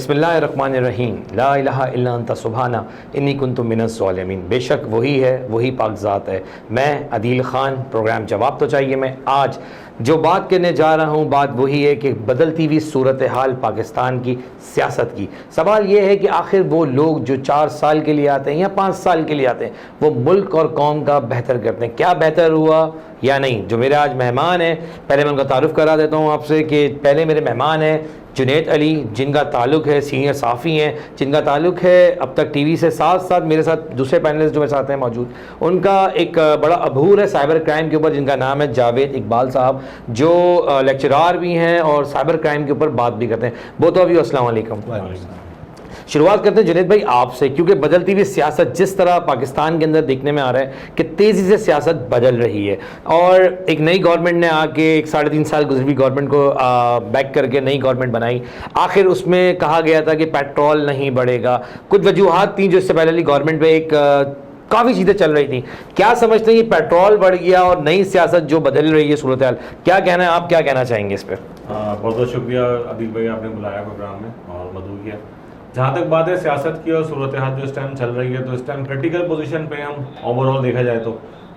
बिस्मिल्लाहिर्रहमानिर्रहीम ला इलाहा इल्ला अंता सुब्हाना इन्नी कुन्तु मिनज़ ज़ालिमीन। बेशक वही है, वही पाकज़ात है। मैं अदील ख़ान, प्रोग्राम जवाब तो चाहिए में आज जो बात करने जा रहा हूँ, बात वही है कि बदलती हुई सूरत हाल पाकिस्तान की सियासत की। सवाल ये है कि आखिर वो लोग जो 4 साल के लिए आते हैं या 5 साल के लिए आते हैं, वो मुल्क और कौम का बेहतर करते हैं, क्या बेहतर हुआ या नहीं। जो मेरे आज मेहमान हैं, पहले मैं उनका तारुफ़ करा देता हूँ आपसे कि पहले मेरे मेहमान हैं जुनैद अली, जिनका ताल्लुक़ है, सीनियर साफ़ी हैं, जिनका ताल्लुक़ है अब तक टीवी से, साथ साथ मेरे साथ दूसरे पैनलिस्ट जो मेरे साथ हैं मौजूद, उनका एक बड़ा अबूर है साइबर क्राइम के ऊपर, जिनका नाम है जावेद इकबाल साहब, जो लेक्चरार भी हैं और साइबर क्राइम के ऊपर बात भी करते हैं। बहुत अभी अस्सलाम वालेकुम। शुरुआत करते हैं जुनैद भाई आपसे, क्योंकि बदलती हुई सियासत जिस तरह पाकिस्तान के अंदर देखने में आ रहा है कि तेज़ी से सियासत बदल रही है, और एक नई गवर्नमेंट ने आके एक 3.5 साल गुजरी हुई गवर्नमेंट को बैक करके नई गवर्नमेंट बनाई। आखिर उसमें कहा गया था कि पेट्रोल नहीं बढ़ेगा, कुछ वजूहात थी जो इससे पहले वाली गवर्नमेंट में एक काफ़ी चीज़ें चल रही थी। क्या समझते हैं कि पेट्रोल बढ़ गया और नई सियासत जो बदल रही है सूरत हाल, क्या कहना है, आप क्या कहना चाहेंगे इस पर? बहुत बहुत शुक्रिया अदील भाई, आपने बुलाया प्रोग्राम में और मदऊ किया। जहाँ तक बात है सियासत की और सूरत हाल जो इस टाइम चल रही है, तो इस टाइम क्रिटिकल पोजीशन पे हम ओवरऑल देखा जाए तो,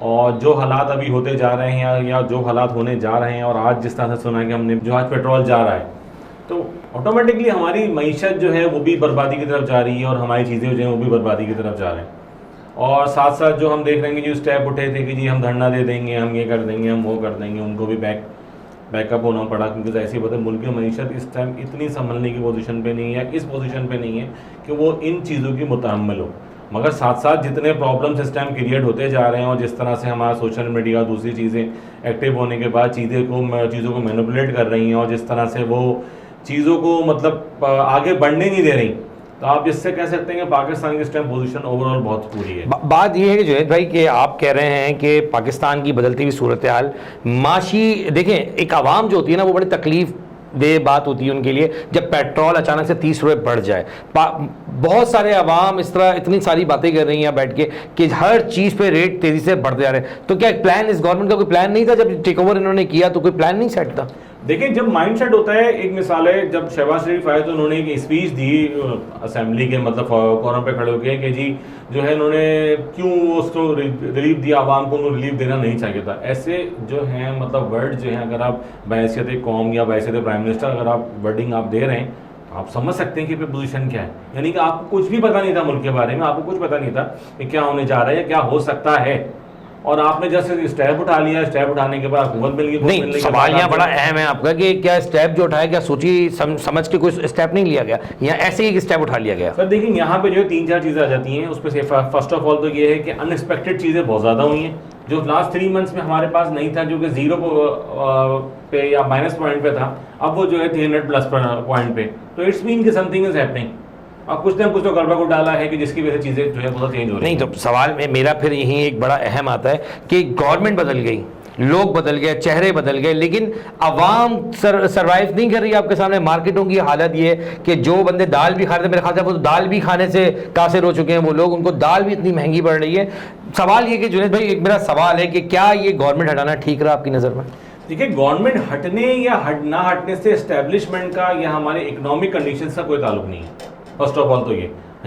और जो हालात अभी होते जा रहे हैं या जो हालात होने जा रहे हैं, और आज जिस तरह से सुना है कि हमने जो आज पेट्रोल जा रहा है, तो ऑटोमेटिकली हमारी मईशत जो है वो भी बर्बादी की तरफ जा रही है और हमारी चीज़ें जो हैं वो भी बर्बादी की तरफ जा रहे हैं। और साथ साथ जो हम देख रहे हैं कि जो स्टेप उठे थे कि जी हम धरना दे देंगे, हम ये कर देंगे, हम वो कर देंगे, उनको भी बैकअप होना पड़ा, क्योंकि ऐसी बात है मुल्क की मईशत इस टाइम इतनी संभलने की पोजीशन पे नहीं है, इस पोजीशन पे नहीं है कि वो इन चीज़ों की मुतहम्मिल हो। मगर साथ साथ जितने प्रॉब्लम्स इस टाइम क्रिएट होते जा रहे हैं, और जिस तरह से हमारा सोशल मीडिया दूसरी चीज़ें एक्टिव होने के बाद चीज़ों को मैनिपुलेट कर रही हैं, और जिस तरह से वो चीज़ों को मतलब आगे बढ़ने नहीं दे रही, तो आप जिससे कह सकते हैं कि पाकिस्तान की इस टाइम पोजीशन ओवरऑल बहुत पूरी है। बात यह है कि जुनैद भाई कि आप कह रहे हैं कि पाकिस्तान की बदलती हुई सूरत हाल माशी, देखें एक आवाम जो होती है ना, वो बड़ी तकलीफ दे बात होती है उनके लिए जब पेट्रोल अचानक से 30 रुपये बढ़ जाए। बहुत सारे अवाम इस तरह इतनी सारी बातें कर रही हैं बैठ के कि हर चीज़ पे रेट तेज़ी से बढ़ते जा रहे हैं। तो क्या एक प्लान, इस गवर्नमेंट का कोई प्लान नहीं था जब टेक ओवर इन्होंने किया, तो कोई प्लान नहीं सेट था? देखिए, जब माइंड सेट होता है, एक मिसाल है जब शहबाज शरीफ आए तो उन्होंने एक स्पीच दी असेंबली के मतलब कोरम पे खड़े होकर कि जी जो है इन्होंने क्यों उसको रिलीफ दिया, आवाम को उनको रिलीफ देना नहीं चाहिए था। ऐसे जो हैं मतलब वर्ड जो हैं, अगर आप बहैसियत कौम या बहैसियत प्राइम मिनिस्टर अगर आप वर्डिंग आप दे रहे हैं, आप समझ सकते हैं कि पोजीशन क्या है। यानी कि आपको कुछ भी पता नहीं था मुल्क के बारे में, आपको कुछ पता नहीं था कि क्या होने जा रहा है या क्या हो सकता है, और आपने जैसे स्टेप उठा लिया, स्टेप उठाने के बाद हुकूमत मिल गई। नहीं, सवाल यहाँ बड़ा अहम है आपका कि क्या स्टेप जो उठाया, क्या सोची समझ के कोई स्टेप नहीं लिया गया, या ऐसे ही स्टेप उठा लिया गया? सर देखिए, यहाँ पे जो 3-4 चीज़ें आ जाती हैं, उसमें से फर्स्ट ऑफ ऑल तो ये है कि अनएक्सपेक्टेड चीज़ें बहुत ज़्यादा हुई हैं, जो लास्ट 3 मंथ्स में हमारे पास नहीं था, जो कि 0 पे या माइनस पॉइंट पे था, अब वो जो है 300 प्लस पॉइंट पे। तो इट्स मीन कि समथिंग इज हैपनिंग, अब कुछ ना कुछ तो गड़बड़ को डाला है कि जिसकी वजह से चीज़ें जो है बहुत चेंज हो रही हैं। नहीं, तो सवाल में मेरा फिर यही एक बड़ा अहम आता है कि गवर्नमेंट बदल गई, लोग बदल गए, चेहरे बदल गए, लेकिन अवाम सरवाइव नहीं कर रही। आपके सामने मार्केटों की हालत ये है कि जो बंदे दाल भी खा रहे थे, मेरे ख्याल से वो दाल भी खाने से कासिर हो चुके हैं वो लोग, उनको दाल भी इतनी महंगी पड़ रही है। सवाल ये कि जुनैद भाई, एक मेरा सवाल है कि क्या ये गवर्नमेंट हटाना ठीक रहा आपकी नज़र में? देखिए, गवर्नमेंट हटने या ना हटने से एस्टेब्लिशमेंट का या हमारे इकोनॉमिक कंडीशन का कोई ताल्लुक नहीं है। फर्स्ट ऑफ ऑल तो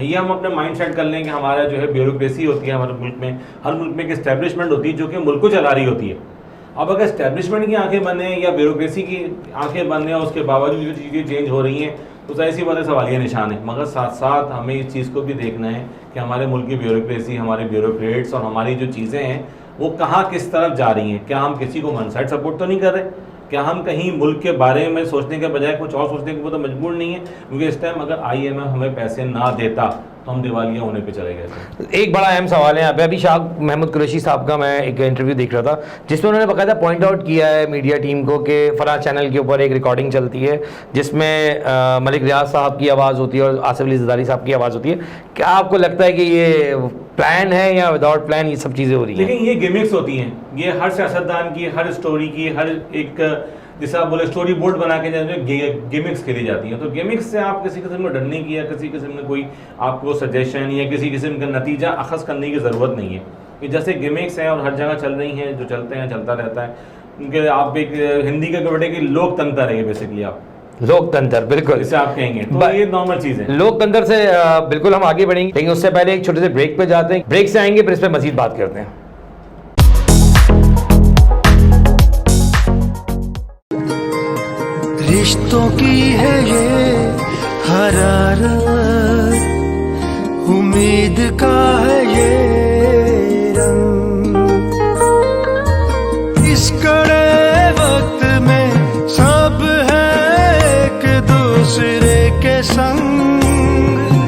ये हम अपने माइंड सेट कर लें कि हमारा जो है ब्यूरोक्रेसी होती है हमारे मुल्क में, हर मुल्क में एक एस्टेब्लिशमेंट होती है जो कि मुल्क को चला रही होती है। अब अगर एस्टेब्लिशमेंट की आंखें बने या ब्यूरोक्रेसी की आंखें बने और उसके बावजूद जो चीज़ें चेंज हो रही हैं, तो जाहिर सी बात है सवालिया निशान है। मगर साथ साथ हमें इस चीज़ को भी देखना है कि हमारे मुल्क की ब्यूरोक्रेसी, हमारे ब्यूरोक्रेट्स और हमारी जो चीज़ें हैं वो कहाँ किस तरफ जा रही हैं। क्या हम किसी को वन साइड सपोर्ट तो नहीं कर रहे? क्या हम कहीं मुल्क के बारे में सोचने के बजाय कुछ और सोचने को तो मजबूर नहीं है? क्योंकि इस टाइम अगर IMF हमें पैसे ना देता तो हम दिवालिया होने पे चले गए थे। एक बड़ा अहम सवाल है यहाँ पे, अभी शाह महमूद कुरैशी साहब का मैं एक इंटरव्यू देख रहा था जिसमें उन्होंने बाकायदा पॉइंट आउट किया है मीडिया टीम को कि फलां चैनल के ऊपर एक रिकॉर्डिंग चलती है जिसमें मलिक रियाज साहब की आवाज़ होती है और आसिफ अली ज़रदारी साहब की आवाज़ होती है। क्या आपको लगता है कि ये प्लान है या विदाउट प्लान ये सब चीज़ें हो रही हैं? लेकिन ये गिमिक्स होती हैं, ये हर सियासतदान की, हर स्टोरी की, हर एक जैसे आप बोले स्टोरी बोर्ड बना के गिमिक्स खेली जाती हैं। तो गिमिक्स से आप किसी किस्म में डरने की या किसी किस्म में कोई आपको सजेशन या किसी किस्म का नतीजा अखज़ करने की ज़रूरत नहीं है। कि जैसे गिमिक्स हैं और हर जगह चल रही हैं, जो चलते हैं चलता रहता है। क्योंकि आप एक हिंदी के कबड्डी की लोकतंत्र है बेसिकली। आप लोकतंत्र, बिल्कुल जिसे आप कहेंगे, तो ये नॉर्मल चीज़ है। लोकतंत्र से बिल्कुल हम आगे बढ़ेंगे, लेकिन उससे पहले एक छोटे से ब्रेक पे जाते हैं। ब्रेक से आएंगे फिर इस पर मजीद बात करते हैं। रिश्तों की है ये हरारत, उम्मीद का है ये रंग, इस कड़े वक्त में सब है एक दूसरे के संग,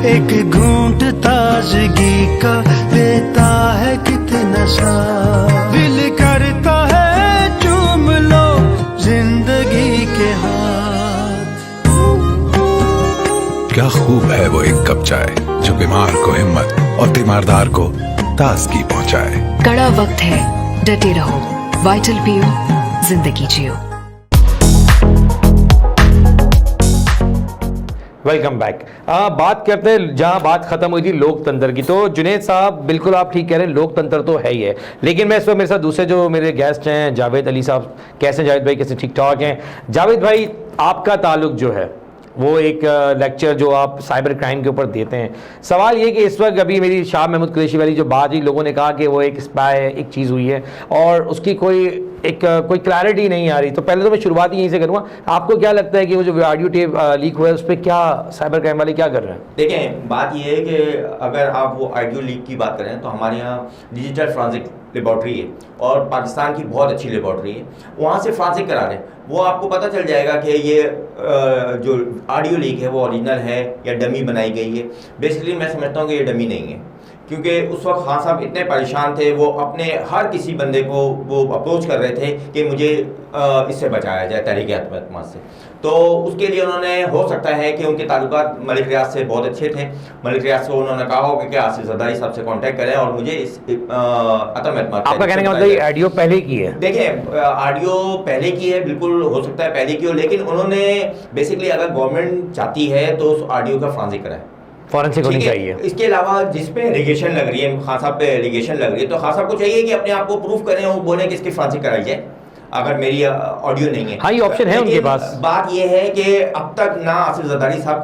एक घूंट ताजगी का देता है कितना सा, दिल करता है चूम लो जिंदगी के हाथ। क्या खूब है वो एक कप चाय जो बीमार को हिम्मत और तीमारदार को ताजगी पहुंचाए। कड़ा वक्त है, डटे रहो, वाइटल पियो, जिंदगी जियो। Welcome back. बात करते हैं जहां बात खत्म हुई थी लोकतंत्र की। तो जुनेद साहब बिल्कुल आप ठीक कह रहे हैं, लोकतंत्र तो है ही है, लेकिन मैं इस वक्त मेरे साथ दूसरे जो मेरे गेस्ट हैं जावेद अली साहब। कैसे जावेद भाई, कैसे? ठीक ठाक हैं जावेद भाई। आपका ताल्लुक जो है वो एक लेक्चर जो आप साइबर क्राइम के ऊपर देते हैं, सवाल ये कि इस वक्त अभी मेरी शाह महमूद कुरैशी वाली जो बात ही लोगों ने कहा कि वो एक स्पाई एक चीज़ हुई है और उसकी कोई क्लैरिटी नहीं आ रही। तो पहले तो मैं शुरुआत ही यहीं से करूँगा, आपको क्या लगता है कि वो जो ऑडियो टेप लीक हुआ है उस पर क्या साइबर क्राइम वाले क्या कर रहे हैं? देखें, बात ये है कि अगर आप वो ऑडियो लीक की बात करें तो हमारे यहाँ डिजिटल फ्रांसिक लेबॉर्ट्री है और पाकिस्तान की बहुत अच्छी लेबॉर्ट्री है, वहाँ से फ्रांसिक करा लें, वो आपको पता चल जाएगा कि ये जो ऑडियो लीक है वो ओरिजिनल है या डमी बनाई गई है। बेसिकली मैं समझता हूँ कि ये डमी नहीं है, क्योंकि उस वक्त खान साहब इतने परेशान थे, वो अपने हर किसी बंदे को वो अप्रोच कर रहे थे कि मुझे इससे बचाया जाए तहरीक एतमाद से। तो उसके लिए उन्होंने, हो सकता है कि उनके ताल्लुकात मलिक रियाज से बहुत अच्छे थे, मलिक रियाज को उन्होंने कहा होगा कि आसिफ जरदारी साहब से कांटेक्ट करें और मुझे इस अतम एतमाद। आपका कहने का मतलब ये ऑडियो पहले की है? देखिए, ऑडियो पहले की है, बिल्कुल हो सकता है पहले की हो, लेकिन उन्होंने बेसिकली अगर गवर्नमेंट चाहती है तो उस ऑडियो का फ्रांसिक कराए, फॉरेंसिक होनी चाहिए। इसके अलावा जिस पे एलिगेशन लग रही है, खान साहब पे एलिगेशन लग रही है, तो खान साहब को चाहिए कि अपने आप को प्रूफ करें और बोलें कि इसकी फ्रांसिक कराई जाए अगर मेरी ऑडियो नहीं है। हाँ, ये ऑप्शन है उनके पास। बात ये है कि अब तक ना आसिफ जरदारी साहब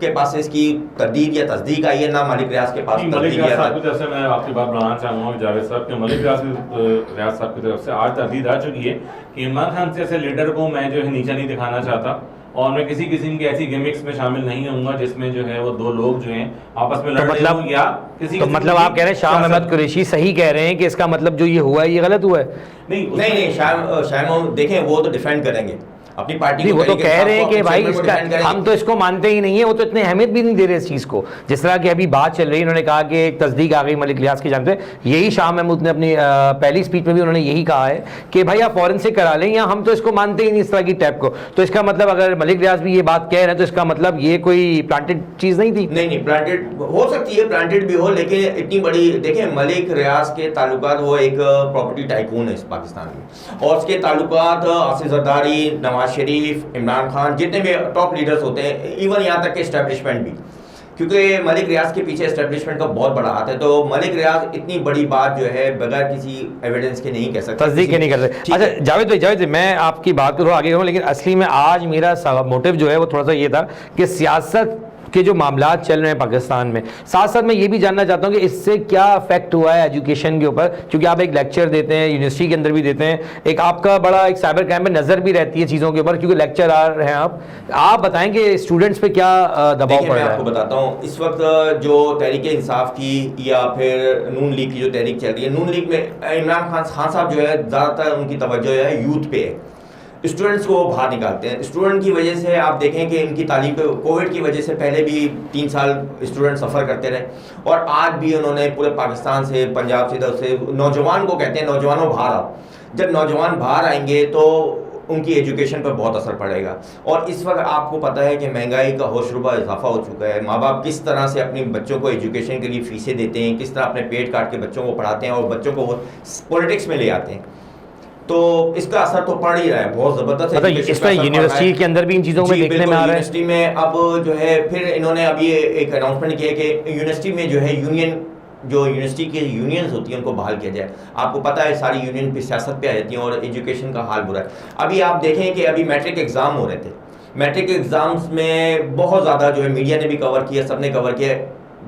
के पास इसकी तरदीद या तस्दीक आई है, ना मलिक रियाज के पास मलिक रियाज साहब की तरफ से मैं आपकी बात बढ़ाना चाहूँगा जावेद साहब के, मलिक रियाज साहब की तरफ से आज तरदीद आ चुकी है कि इमरान खान जैसे लीडर को मैं जो है नीचा नहीं दिखाना चाहता और मैं किसी किस्म की ऐसी गिमिक्स में शामिल नहीं होऊंगा जिसमें जो है वो दो लोग जो हैं आपस में लड़ रहे हों या किसी। तो मतलब आप कह रहे हैं शाह महमूद कुरैशी सही कह रहे हैं कि इसका मतलब जो ये हुआ है ये गलत हुआ है? नहीं, शाह देखें वो तो डिफेंड करेंगे अपनी पार्टी को, वो तो कह रहे हैं कि भाई इसका हम तो इसको मानते ही नहीं है, वो तो इतने अहमियत भी नहीं दे रहे इस चीज़ को। जिस तरह की अभी बात चल रही है, उन्होंने कहा कि एक तस्दीक आ गई मलिक रियाज की जानते, यही शाह महमूद ने अपनी पहली स्पीच में भी उन्होंने यही कहा है कि भाई आप फॉरेंसिक करा लें या हम तो इसको मानते ही नहीं इस तरह की टैप को। तो इसका मतलब अगर मलिक रियाज भी ये बात कह रहे हैं तो इसका मतलब ये कोई प्लांटेड चीज़ नहीं थी? नहीं, प्लांटेड हो सकती है, प्लांटेड भी हो, लेकिन इतनी बड़ी देखें, मलिक रियाज के ताल्लुकात, वो एक प्रॉपर्टी टाइकून है इस पाकिस्तान में, और उसके ताल्लुकात आसिफ जरदारी, नवाज शरीफ, इमरान खान, जितने भी टॉप लीडर्स होते हैं, इवन यहाँ तक के एस्टेब्लिशमेंट भी, क्योंकि मलिक रियाज के पीछे एस्टेब्लिशमेंट का बहुत बड़ा हाथ है। तो मलिक रियाज इतनी बड़ी बात जो है बगैर किसी एविडेंस के नहीं कह सकते, तस्दीक नहीं कर सकते। अच्छा जावेद भाई, मैं आपकी बात को थोड़ा आगे करूँ, लेकिन असली में आज मेरा मोटिव जो है वो थोड़ा सा ये था कि सियासत के जो मामला चल रहे हैं पाकिस्तान में, साथ साथ मैं ये भी जानना चाहता हूँ कि इससे क्या इफेक्ट हुआ है एजुकेशन के ऊपर, क्योंकि आप एक लेक्चर देते हैं, यूनिवर्सिटी के अंदर भी देते हैं, एक आपका बड़ा एक साइबर क्राइम में नज़र भी रहती है चीज़ों के ऊपर, क्योंकि लेक्चर आ रहे हैं। आप बताएं कि स्टूडेंट्स पे क्या दबाव पड़ रहा है? मैं आपको बताता हूँ, इस वक्त जो तहरीक इंसाफ की या फिर नून लीग की जो तहरीक चल रही है, नून लीग में इमरान खान साहब जो है ज़्यादातर उनकी तवज्जो है यूथ पे है, स्टूडेंट्स को बाहर निकालते हैं। स्टूडेंट की वजह से आप देखें कि इनकी तालीम पे कोविड की वजह से पहले भी 3 साल स्टूडेंट सफ़र करते रहे, और आज भी उन्होंने पूरे पाकिस्तान से, पंजाब से नौजवान को कहते हैं नौजवानों बाहर आओ। जब नौजवान बाहर आएंगे तो उनकी एजुकेशन पर बहुत असर पड़ेगा। और इस वक्त आपको पता है कि महंगाई का होशरुबा इजाफा हो चुका है, माँ बाप किस तरह से अपने बच्चों को एजुकेशन के लिए फ़ीसें देते हैं, किस तरह अपने पेट काट के बच्चों को पढ़ाते हैं और बच्चों को वो पॉलिटिक्स में ले आते हैं। तो इसका असर तो पड़ ही रहा है, बहुत ज़बरदस्त है। इसमें यूनिवर्सिटी के अंदर भी इन चीज़ों में देखने में आ रहा है। यूनिवर्सिटी में अब जो है फिर इन्होंने अभी एक अनाउंसमेंट किया कि यूनिवर्सिटी में जो है जो यूनिवर्सिटी की यूनियंस होती हैं उनको बहाल किया जाए। आपको पता है सारी यूनियन पे सियासत पे आ जाती हैं और एजुकेशन का हाल बुरा है। अभी आप देखें कि अभी मैट्रिक एग्ज़ाम हो रहे थे, मैट्रिक एग्ज़ाम्स में बहुत ज़्यादा जो है मीडिया ने भी कवर किया, सबने कवर किया,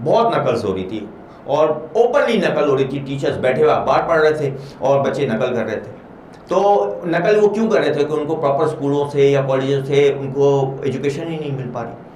बहुत नकल्स हो रही थी और ओपनली नकल हो रही थी। टीचर्स बैठे हुए अखबार पढ़ रहे थे और बच्चे नकल कर रहे थे। तो नकल वो क्यों कर रहे थे कि उनको प्रॉपर स्कूलों से या कॉलेजों से उनको एजुकेशन ही नहीं मिल पा रही।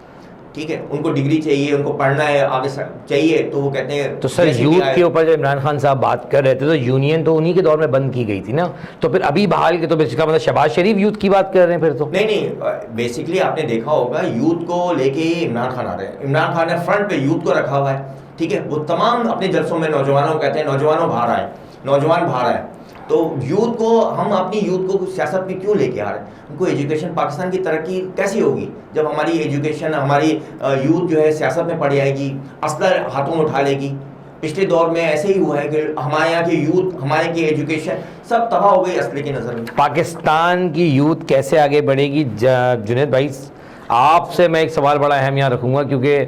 ठीक है, उनको डिग्री चाहिए, उनको पढ़ना है, आगे चाहिए, तो वो कहते हैं। तो सर यूथ के ऊपर जब इमरान खान साहब बात कर रहे थे तो यूनियन तो उन्हीं के दौर में बंद की गई थी ना, तो फिर अभी बहाल के, तो इसका मतलब शहबाज शरीफ यूथ की बात कर रहे हैं फिर तो? नहीं, बेसिकली आपने देखा होगा यूथ को लेके ही इमरान खान आ रहे हैं। इमरान खान ने फ्रंट पे यूथ को रखा हुआ है। ठीक है, वो तमाम अपने जलसों में नौजवानों को कहते हैं नौजवानों बाहर आए, नौजवान बाहर आए। तो यूथ को, हम अपनी यूथ को सियासत में क्यों लेके आ रहे हैं? उनको एजुकेशन, पाकिस्तान की तरक्की कैसी होगी जब हमारी एजुकेशन, हमारी यूथ जो है सियासत में पड़ जाएगी, असला हाथों में उठा लेगी। पिछले दौर में ऐसे ही हुआ है कि हमारे यहाँ की यूथ, हमारे की एजुकेशन सब तबाह हो गई असले की नज़र में। पाकिस्तान की यूथ कैसे आगे बढ़ेगी? जुनैद भाई, आपसे मैं एक सवाल बड़ा अहम यहाँ रखूँगा क्योंकि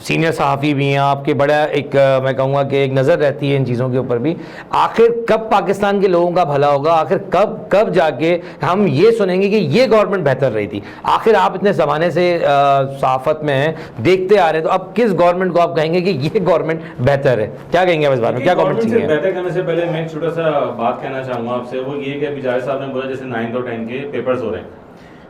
सीनियर सहाफ़ी भी हैं आपके, बड़ा एक मैं कहूँगा कि एक नज़र रहती है इन चीज़ों के ऊपर भी। आखिर कब पाकिस्तान के लोगों का भला होगा? आखिर कब जाके हम ये सुनेंगे कि ये गवर्नमेंट बेहतर रही थी? आखिर आप इतने ज़माने से सहाफ़त में हैं, देखते आ रहे हैं, तो अब किस गवर्नमेंट को आप कहेंगे कि ये गवर्नमेंट बेहतर है? क्या कहेंगे आप इस बारे में? क्या गवर्नमेंट चाहिए? बेहतर करने से पहले मैं एक छोटा सा बात कहना चाहूँगा आपसे, वो ये कि अभी जावेद साहब ने बोला जैसे 9th और 10th के पेपर्स हो रहे हैं,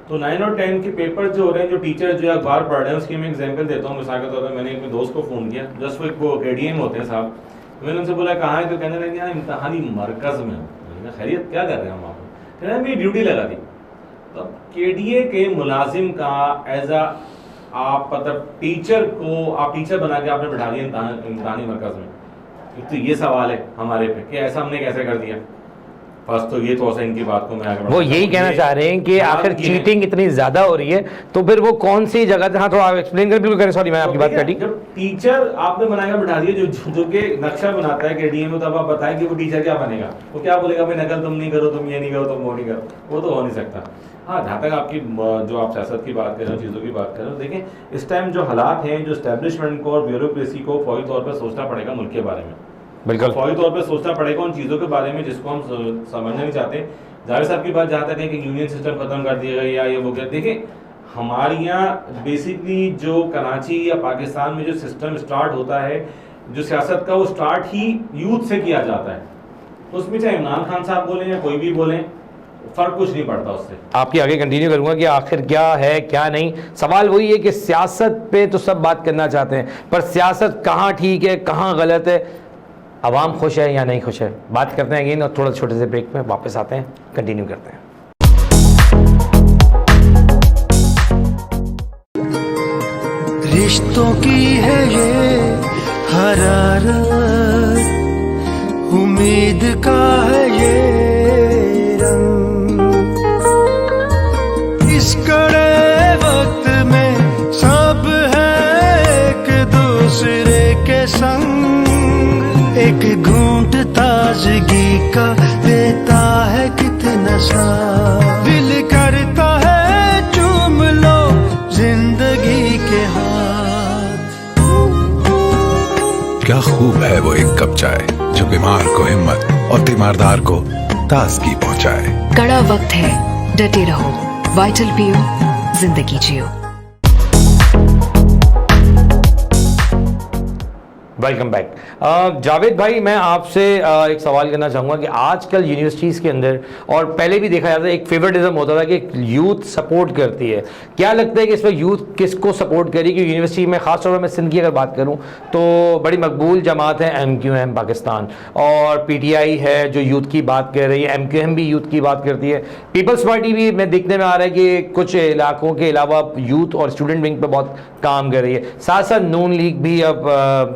तो 9 और 10 के पेपर जो हो रहे हैं, जो टीचर जो अखबार पढ़ रहे हैं, उसकी मैं एग्जांपल देता हूँ। मिसाल के तौर पर मैंने एक दोस्त को फ़ोन किया, जस्ट वो एक KDM होते हैं साहब, तो मैंने उनसे बोला कहाँ है, तो कहने लगे यहाँ इम्तहानी मरकज़ में हूँ। खैरियत, क्या कर रहे हैं हम वहाँ पर? कहना मेरी ड्यूटी लगा दी। तो KDA के मुलाजिम का एज आप मतलब टीचर को आप टीचर बना के आपने बैठा दिया इम्तहानी मरकज़ में। तो ये सवाल है हमारे पे कि ऐसा हमने कैसे कर दिया? फर्स्ट तो ये, तो इनकी बात को मैं आगे वो यही कहना चाह रहे हैं कि आखिर चीटिंग इतनी ज्यादा हो रही है, तो फिर वो कौन सी जगह? हाँ, थोड़ा एक्सप्लेन कर, बिल्कुल करें, सॉरी मैं आपकी बात काटी। जब टीचर आपने बनाकर बैठा दिया, जो कि नक्शा बनाता है KDA में, तब आप बताएं कि वो टीचर क्या बनेगा? वो क्या बोलेगा, भाई नकल तुम नहीं करो, तुम ये नहीं करो, तुम वो नहीं करो। वो तो हो नहीं सकता। हाँ, जहाँ तक आपकी जो आप सियासत की बात कर रहे हो, चीज़ों की बात कर रहे हो, देखें इस टाइम जो हालात हैं, जो एस्टेब्लिशमेंट को और ब्यूरोक्रेसी को फौरी तौर पर सोचना पड़ेगा मुल्क के बारे में। बिल्कुल फौरी तौर पे सोचना पड़ेगा उन चीज़ों के बारे में जिसको हम समझना नहीं चाहते। जावेद साहब की बात जहाँ तक है कि यूनियन सिस्टम खत्म कर दिया गया या ये वो क्या, देखिए हमारे यहाँ बेसिकली जो कराची या पाकिस्तान में जो सिस्टम स्टार्ट होता है, जो सियासत का, वो स्टार्ट ही यूथ से किया जाता है। उसमें चाहे इमरान खान साहब बोलें या कोई भी बोलें, फ़र्क कुछ नहीं पड़ता उससे। आपकी आगे कंटिन्यू करूंगा कि आखिर क्या है क्या नहीं। सवाल वही है कि सियासत पे तो सब बात करना चाहते हैं, पर सियासत कहाँ ठीक है कहाँ गलत है, आवाम खुश है या नहीं खुश है? बात करते हैं अगेन और थोड़ा छोटे से ब्रेक में वापस आते हैं, कंटिन्यू करते हैं। रिश्तों की है ये हरारत, उम्मीद का है ये रंग, इस कड़े वक्त में सब है एक दूसरे के संग, एक घूंट ताजगी का देता है कितना सा, दिल करता है चूम लो जिंदगी के हाथ। क्या खूब है वो एक कप चाय जो बीमार को हिम्मत और तीमारदार को ताजगी पहुंचाए। कड़ा वक्त है, डटे रहो, वाइटल पियो, जिंदगी जियो। Welcome back. जावेद भाई, मैं आपसे एक सवाल करना चाहूँगा कि आजकल यूनिवर्सिटीज़ के अंदर, और पहले भी देखा जाता है, एक फेवरेटिज्म होता था कि यूथ सपोर्ट करती है। क्या लगता है कि इस पर यूथ किसको सपोर्ट करी? कि यूनिवर्सिटी में ख़ास तौर पर मैं सिंध की अगर बात करूँ तो बड़ी मकबूल जमात है MQM पाकिस्तान, और PTI है जो यूथ की बात कर रही है, MQM भी यूथ की बात करती है, पीपल्स पार्टी भी मैं देखने में आ रहा है कि कुछ इलाकों के अलावा यूथ और स्टूडेंट विंग पर बहुत काम कर रही है। साथ साथ नून लीग भी अब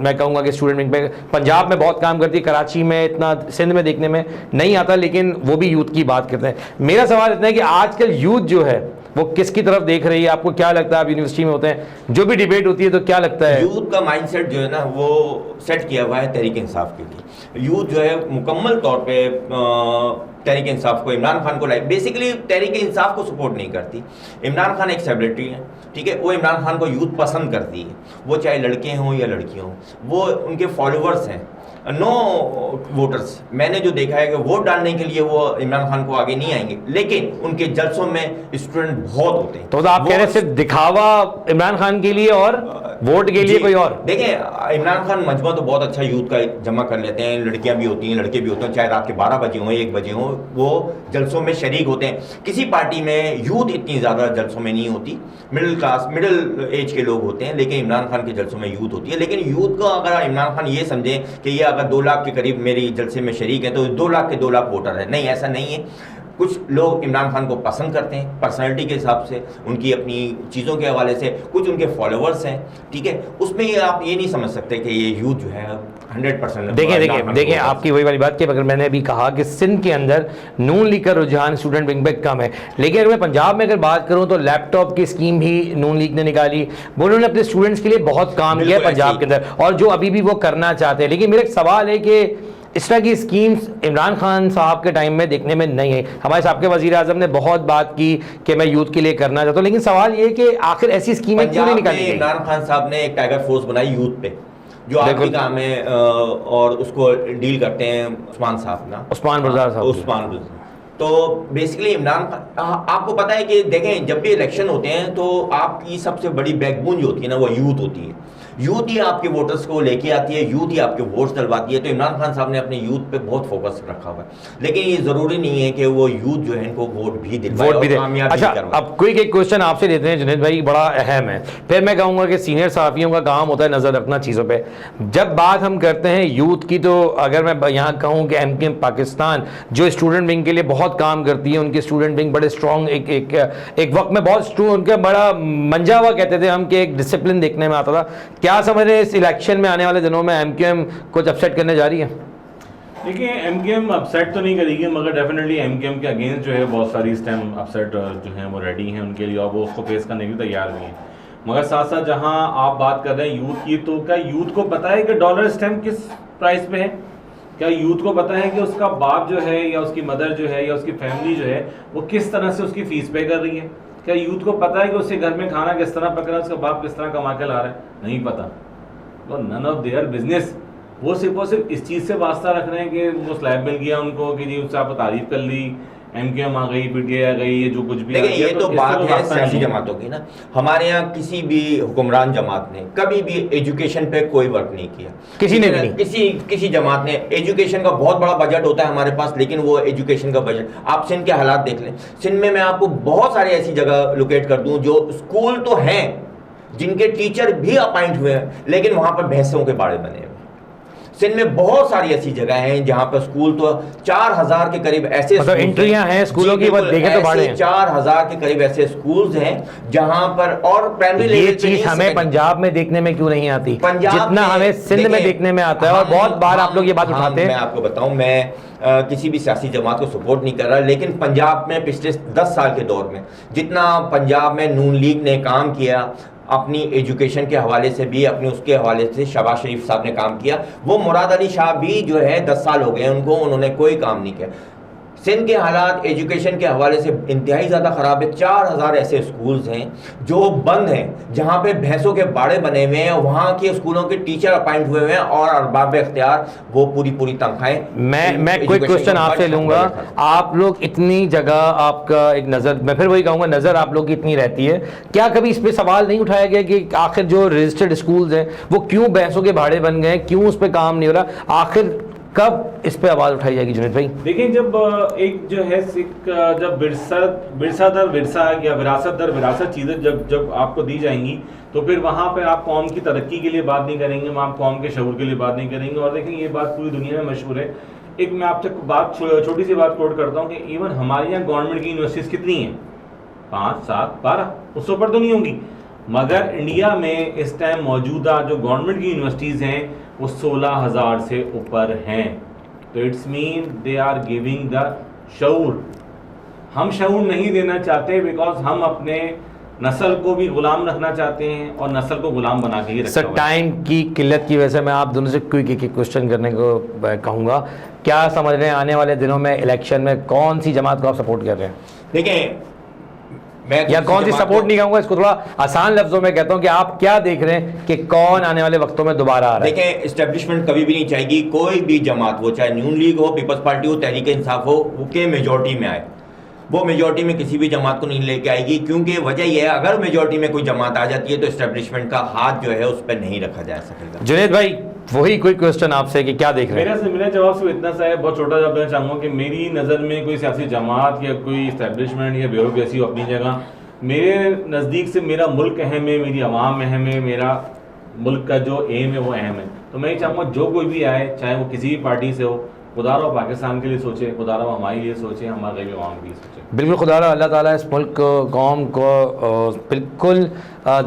मैं कहूँगा कि स्टूडेंट विंग पे पंजाब में बहुत काम करती है, कराची में इतना, सिंध में देखने में नहीं आता, लेकिन वो भी यूथ की बात करते हैं। मेरा सवाल इतना है कि आजकल यूथ जो है वो किसकी तरफ देख रही है? आपको क्या लगता है? आप यूनिवर्सिटी में होते हैं, जो भी डिबेट होती है, तो क्या लगता है? यूथ का माइंडसेट जो है ना वो सेट किया हुआ है तहरीक इंसाफ के लिए। यूथ जो है मुकम्मल तौर पे तहरीक इंसाफ को, इमरान खान को लाइक, बेसिकली तहरीक इंसाफ को सपोर्ट नहीं करती। इमरान खान एक सेलिब्रिटी है, ठीक है, वो इमरान खान को यूथ पसंद करती है, वो चाहे लड़के हों या लड़कियाँ हों, वो उनके फॉलोअर्स हैं। नो वोटर्स, मैंने जो देखा है कि वोट डालने के लिए वो इमरान खान को आगे नहीं आएंगे, लेकिन उनके जलसों में स्टूडेंट बहुत होते हैं। तो आप कह रहे हैं सिर्फ दिखावा इमरान खान के लिए और वोट के लिए कोई और? देखें, इमरान खान मजमा तो बहुत अच्छा यूथ का जमा कर लेते हैं, लड़कियां भी होती हैं, लड़के भी होते हैं, चाहे रात के 12 बजे हों 1 बजे हों, वो जलसों में शरीक होते हैं। किसी पार्टी में यूथ इतनी ज़्यादा जलसों में नहीं होती, मिडिल क्लास मिडिल एज के लोग होते हैं, लेकिन इमरान खान के जलसों में यूथ होती है। लेकिन यूथ को अगर इमरान खान ये समझें कि ये अगर 2 लाख के करीब मेरी जलसे में शरीक है तो 2 लाख के 2 लाख वोटर है, नहीं, ऐसा नहीं है। कुछ लोग इमरान खान को पसंद करते हैं पर्सनैलिटी के हिसाब से, उनकी अपनी चीज़ों के हवाले से, कुछ उनके फॉलोअर्स हैं, ठीक है, उसमें ये आप ये नहीं समझ सकते कि ये यूथ जो है 100%। देखिए आपकी वही वाली बात की, अगर मैंने अभी कहा कि सिंध के अंदर नून लीग का रुझान स्टूडेंट विंग पे कम है, लेकिन अगर मैं पंजाब में अगर बात करूं तो लैपटॉप की स्कीम भी नून लीग ने निकाली, वो उन्होंने अपने स्टूडेंट्स के लिए बहुत काम किया पंजाब के अंदर, और जो अभी भी वो करना चाहते हैं। लेकिन मेरा एक सवाल है कि इस तरह की स्कीम्स इमरान खान साहब के टाइम में देखने में नहीं है। हमारे साहब के वजीर आजम ने बहुत बात की कि मैं यूथ के लिए करना चाहता हूँ, लेकिन सवाल ये कि आखिर ऐसी स्कीमें क्यों नहीं निकाली गई? इमरान खान साहब ने एक टाइगर फोर्स बनाई यूथ पे, जो आपकी काम है, और उसको डील करते हैं उस्मान साहब ना, उस्मान बुज़दार साहब। उस्मान। तो बेसिकली इमरान खान, आपको पता है कि देखें जब भी इलेक्शन होते हैं तो आपकी सबसे बड़ी बैकबोन जो होती है ना वो यूथ होती है। यूथ ही आपके वोटर्स को लेके आती है, यूथ ही आपके वोट्स डलवाती है। तो इमरान खान साहब ने अपने यूथ पे बहुत फोकस रखा हुआ है, लेकिन ये ज़रूरी नहीं है कि वो यूथ जो है इनको वोट भी दिलवाए और कामयाब भी करवाए। अब कोई एक क्वेश्चन आपसे लेते हैं जुनैद भाई, बड़ा अहम है, फिर मैं कहूँगा कि सीनियर सहाफ़ियों का काम होता है नज़र रखना चीज़ों पर। जब बात हम करते हैं यूथ की, तो अगर मैं यहाँ कहूँ कि MKM पाकिस्तान जो स्टूडेंट विंग के लिए बहुत काम करती है, उनके स्टूडेंट विंग बड़े स्ट्रॉन्ग, एक वक्त में बहुत उनका बड़ा मंजा हुआ कहते थे हम कि एक डिसिप्लिन देखने में आता था। क्या समझ रहे हैं इस इलेक्शन में आने वाले दिनों में MKM कुछ अपसेट करने जा रही है? देखिए MKM अपसेट तो नहीं करेगी, मगर डेफिनेटली MKM के अगेंस्ट जो है बहुत सारी इस टाइम अपसेट जो हैं वो रेडी हैं उनके लिए, और वो उसको फेस करने के लिए तैयार भी हैं। मगर साथ साथ जहां आप बात कर रहे हैं यूथ की, तो क्या यूथ को पता है कि डॉलर स्टैम्प किस प्राइस पे है? क्या यूथ को पता है कि उसका बाप जो है या उसकी मदर जो है या उसकी फैमिली जो है वो किस तरह से उसकी फीस पे कर रही है? क्या यूथ को पता है कि उसके घर में खाना किस तरह पक रहा है, उसका बाप किस तरह कमा के ला रहा है? नहीं पता। तो नन ऑफ देयर बिजनेस। वो सिर्फ इस चीज़ से वास्ता रख रहे हैं कि वो स्लैब मिल गया उनको, कि जी उससे आप तारीफ कर ली, MKM आ गई, PTI आ गई, ये जो कुछ भी। लेकिन ये तो बात है सियासी जमातों की ना। हमारे यहाँ किसी भी हुक्मरान जमात ने कभी भी एजुकेशन पे कोई वर्क नहीं किया, किसी ने भी, किसी जमात ने। एजुकेशन का बहुत बड़ा बजट होता है हमारे पास, लेकिन वो एजुकेशन का बजट, आप सिंध के हालात देख लें। सिंध में मैं आपको बहुत सारी ऐसी जगह लोकेट कर दूं जो स्कूल तो हैं जिनके टीचर भी अपॉइंट हुए हैं, लेकिन वहां पर भैंसों के बाड़े बने हुए। सिंध में बहुत सारी ऐसी जगह हैं जहां पर स्कूल तो 4000 के करीब ऐसे मतलब एंट्रियां हैं स्कूलों की, देखें तो बड़े 4000 के करीब ऐसे स्कूल्स हैं जहां पर, और प्राइमरी ये चीज हमें पंजाब में देखने में क्यों नहीं आती जितना हमें सिंध में देखने में आता है? और बहुत बार आप लोग ये बात उठाते हैं। मैं आपको बताऊं, मैं किसी भी सियासी जमात को सपोर्ट नहीं कर रहा, लेकिन पंजाब में पिछले 10 साल के दौर में जितना पंजाब में नून लीग ने काम किया अपनी एजुकेशन के हवाले से भी, अपने उसके हवाले से शहबाज शरीफ साहब ने काम किया। वो मुराद अली शाह भी जो है 10 साल हो गए उनको, उन्होंने कोई काम नहीं किया। सिंध के हालात एजुकेशन के हवाले से इंतहाई ज़्यादा ख़राब है। 4000 ऐसे स्कूल्स हैं जो बंद हैं, जहाँ पे भैंसों के बाड़े बने हुए हैं, वहाँ के स्कूलों के टीचर अपॉइंट हुए हुए हैं और अरबाब इख्तियार वो पूरी तनख्वाहें। मैं कोई क्वेश्चन आपसे लूँगा, आप लोग इतनी जगह, आपका एक नज़र, मैं फिर वही कहूँगा, नज़र आप लोग की इतनी रहती है, क्या कभी इस पर सवाल नहीं उठाया गया कि आखिर जो रजिस्टर्ड स्कूल्स हैं वो क्यों भैंसों के भाड़े बन गए, क्यों उस पर काम नहीं हो रहा? आखिर कब इस पे आवाज़ उठाई जाएगी जुनैद भाई? देखिए, जब एक जो है जब विरसा दर विरसा या विरासत दर विरासत चीज़ें जब आपको दी जाएंगी, तो फिर वहाँ पे आप कौम की तरक्की के लिए बात नहीं करेंगे, आप कौम के शऊर के लिए बात नहीं करेंगे। और देखिए, ये बात पूरी दुनिया में मशहूर है। एक मैं आपसे बात छोटी सी बात कोट करता हूँ कि इवन हमारे यहाँ गवर्नमेंट की यूनिवर्सिटीज़ कितनी हैं? 5, 7, 12, उससे ऊपर तो नहीं होंगी। मगर इंडिया में इस टाइम मौजूदा जो गवर्नमेंट की यूनिवर्सिटीज़ हैं वो 16,000 से ऊपर हैं। तो it's mean they are giving the शऊर। हम शऊर नहीं देना चाहते बिकॉज हम अपने नस्ल को भी गुलाम रखना चाहते हैं और नस्ल को गुलाम बना के ही रखा सर हुआ है। टाइम की किल्लत की वजह से मैं आप दोनों से क्विक एक क्वेश्चन करने को कहूँगा, क्या समझ रहे हैं आने वाले दिनों में इलेक्शन में कौन सी जमात को आप सपोर्ट कर रहे हैं, देखें मैं या किसी कौन सी जमात सपोर्ट को- नहीं कहूँगा, इसको थोड़ा आसान लफ्जों में कहता हूँ कि आप क्या देख रहे हैं कि कौन आने वाले वक्तों में दोबारा आ रहा है। देखें इस्टेब्लिशमेंट कभी भी नहीं चाहेगी कोई भी जमात, वो चाहे नून लीग हो, पीपल्स पार्टी हो, तहरीक इंसाफ हो, वो के मेजॉरिटी में आए, वो मेजॉरिटी में किसी भी जमात को नहीं लेके आएगी, क्योंकि वजह यह है अगर मेजॉरिटी में कोई जमात आ जाती है तो इस्टेब्लिशमेंट का हाथ जो है उस पर नहीं रखा जा सकेगा। जुनेद भाई वही कोई क्वेश्चन आपसे कि क्या देख रहे हैं। मेरा जवाब सिर्फ इतना सा है, बहुत छोटा जवाब देना चाहूँगा कि मेरी नज़र में कोई सियासी जमात या कोई इस्टेब्लिशमेंट या ब्यूरोक्रेसी हो अपनी जगह, मेरे नज़दीक से मेरा मुल्क अहम है, मेरी आवाम अहम है, मेरा मुल्क का जो एम है वो अहम है। तो मैं ये चाहूँगा जो कोई भी आए, चाहे वो किसी भी पार्टी से हो, खुदारा पाकिस्तान के लिए सोचे, खुदारा हमारे लिए सोचे, हमारे गरीब आवाम के लिए सोचे। बिल्कुल खुदारा अल्लाह ताला इस मुल्क को, कौम को बिल्कुल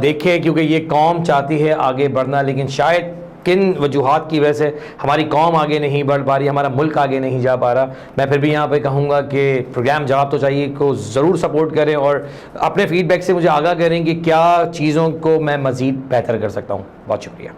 देखे, क्योंकि ये कौम चाहती है आगे बढ़ना, लेकिन शायद किन वजूहात की वजह से हमारी कौम आगे नहीं बढ़ पा रही, हमारा मुल्क आगे नहीं जा पा रहा। मैं फिर भी यहाँ पे कहूँगा कि प्रोग्राम जवाब तो चाहिए को ज़रूर सपोर्ट करें और अपने फीडबैक से मुझे आगाह करें कि क्या चीज़ों को मैं मज़ीद बेहतर कर सकता हूँ। बहुत शुक्रिया।